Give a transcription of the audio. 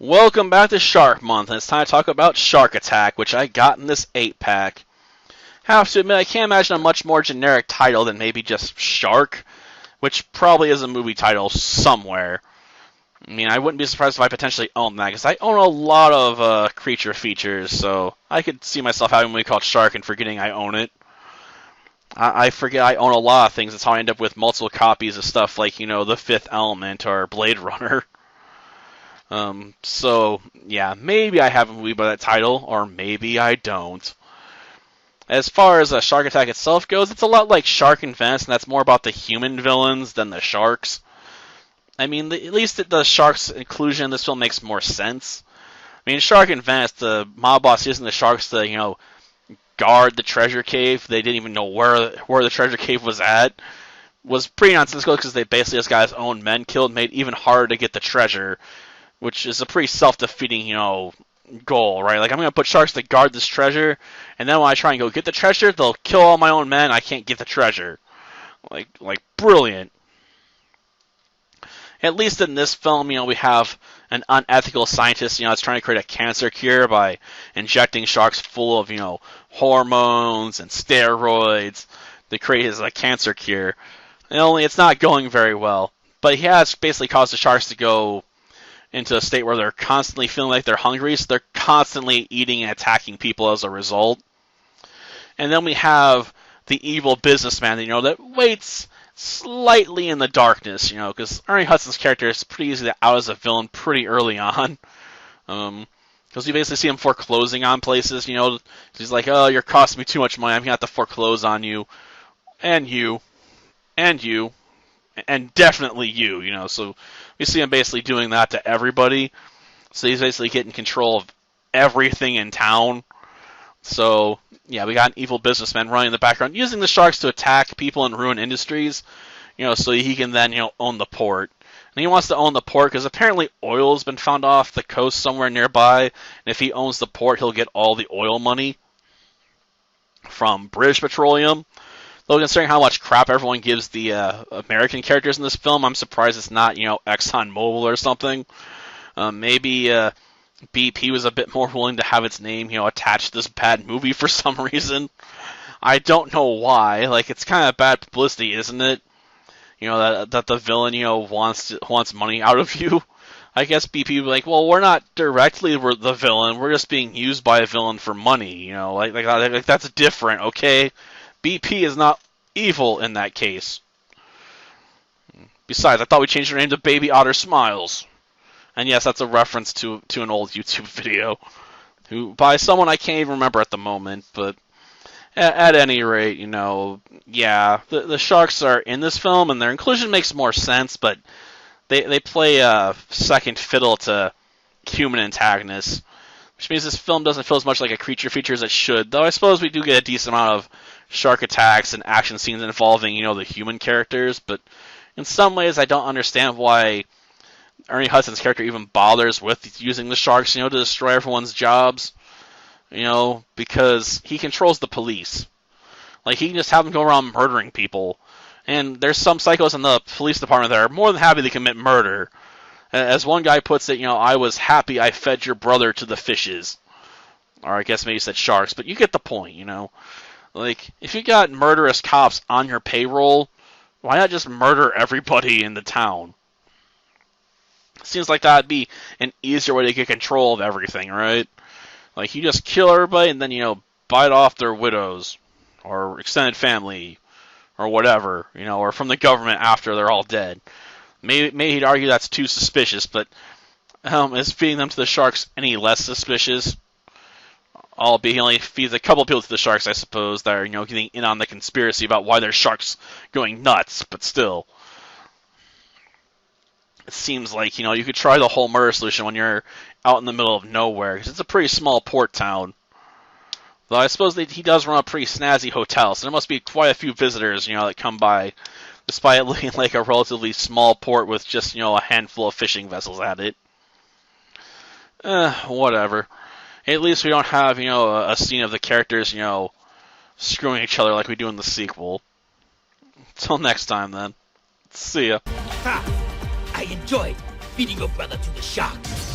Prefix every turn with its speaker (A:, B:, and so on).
A: Welcome back to Shark Month, and it's time to talk about Shark Attack, which I got in this 8-pack. Have to admit, I can't imagine a much more generic title than maybe just Shark, which probably is a movie title somewhere. I mean, I wouldn't be surprised if I potentially owned that, because I own a lot of creature features, so I could see myself having a movie called Shark and forgetting I own it. I forget I own a lot of things. That's how I end up with multiple copies of stuff like, The Fifth Element or Blade Runner. So, yeah, maybe I have a movie by that title, or maybe I don't. As far as Shark Attack itself goes, it's a lot like Shark and Venice, and that's more about the human villains than the sharks. I mean, at least the sharks' inclusion in this film makes more sense. I mean, Shark and Venice, the mob boss using the sharks to, guard the treasure cave. They didn't even know where the treasure cave was at. Was pretty nonsensical because they basically just got his own men killed, made it even harder to get the treasure, which is a pretty self-defeating, goal, right? Like, I'm going to put sharks to guard this treasure, and then when I try and go get the treasure, they'll kill all my own men, I can't get the treasure. Like brilliant. At least in this film, we have an unethical scientist, that's trying to create a cancer cure by injecting sharks full of, hormones and steroids to create his cancer cure. And only it's not going very well. But he has basically caused the sharks to go into a state where they're constantly feeling like they're hungry, so they're constantly eating and attacking people as a result. And then we have the evil businessman, that waits slightly in the darkness, because Ernie Hudson's character is pretty easy to out as a villain pretty early on. Because you basically see him foreclosing on places, he's like, oh, you're costing me too much money, I'm going to have to foreclose on you, and you, and you, and definitely you, so we see him basically doing that to everybody. So he's basically getting control of everything in town. So, yeah, we got an evil businessman running in the background, using the sharks to attack people and ruin industries, so he can then, own the port. And he wants to own the port because apparently oil has been found off the coast somewhere nearby, and if he owns the port, he'll get all the oil money from British Petroleum. Though considering how much crap everyone gives the American characters in this film, I'm surprised it's not, ExxonMobil or something. Maybe BP was a bit more willing to have its name, attached to this bad movie for some reason. I don't know why. Like, it's kind of bad publicity, isn't it? That the villain, wants money out of you. I guess BP would be like, well, we're not directly the villain. We're just being used by a villain for money. Like that's different, okay? BP is not evil in that case. Besides, I thought we changed her name to Baby Otter Smiles. And yes, that's a reference to an old YouTube video, by someone I can't even remember at the moment, but at any rate, yeah, the sharks are in this film, and their inclusion makes more sense, but they play second fiddle to human antagonists, which means this film doesn't feel as much like a creature feature as it should, though I suppose we do get a decent amount of shark attacks and action scenes involving, the human characters, but in some ways I don't understand why Ernie Hudson's character even bothers with using the sharks, to destroy everyone's jobs, because he controls the police. Like, he can just have them go around murdering people. And there's some psychos in the police department that are more than happy to commit murder. As one guy puts it, I was happy I fed your brother to the fishes. Or I guess maybe he said sharks, but you get the point, Like, if you got murderous cops on your payroll, why not just murder everybody in the town? Seems like that'd be an easier way to get control of everything, right? Like, you just kill everybody and then, bite off their widows, or extended family, or whatever, or from the government after they're all dead. Maybe he'd argue that's too suspicious, but is feeding them to the sharks any less suspicious? Albeit he only feeds a couple people to the sharks, I suppose, that are, getting in on the conspiracy about why there's sharks going nuts, but still. It seems like, you could try the whole murder solution when you're out in the middle of nowhere, because it's a pretty small port town. Though I suppose he does run a pretty snazzy hotel, so there must be quite a few visitors, that come by, despite it looking like a relatively small port with just, a handful of fishing vessels at it. Whatever. At least we don't have, a scene of the characters, screwing each other like we do in the sequel. Till next time, then. See ya.
B: Ha! I enjoyed feeding your brother to the sharks.